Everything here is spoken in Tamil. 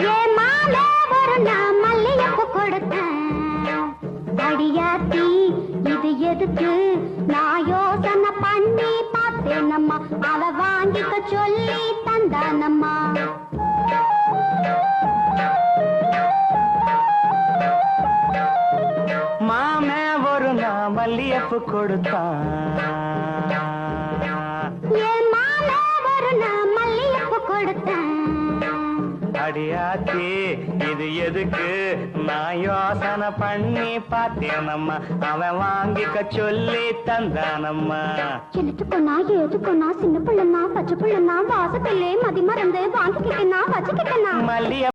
ஏன் மாலை ஒரு நான் மல்லியப்பு கொடுத்தேன் அடியாத்தி இது எதுக்கு நான் யோசனை பண்ணி பார்த்தேனம்மா அவ வாங்கிக்க சொல்லி தந்தானம்மா மாமே ஒரு நான் மல்லியப்பு கொடுத்தான் ஏன் மாலை ஒரு நான் மல்லியப்பு கொடுத்தேன் அடியாத்தி இது எதுக்கு நான் யோசனை பண்ணி பார்த்தேனம்மா அவன் வாங்கிக்க சொல்லி தந்தானம்மா சின்னட்டுக்குன்னா ஏதுக்குன்னா சின்ன பிள்ளைனா பச்சை பிள்ளைனா வாசப்பிள்ளை மதி மறந்து வாங்கிக்கிட்டனா வச்சுக்கிட்டனா மல்லிய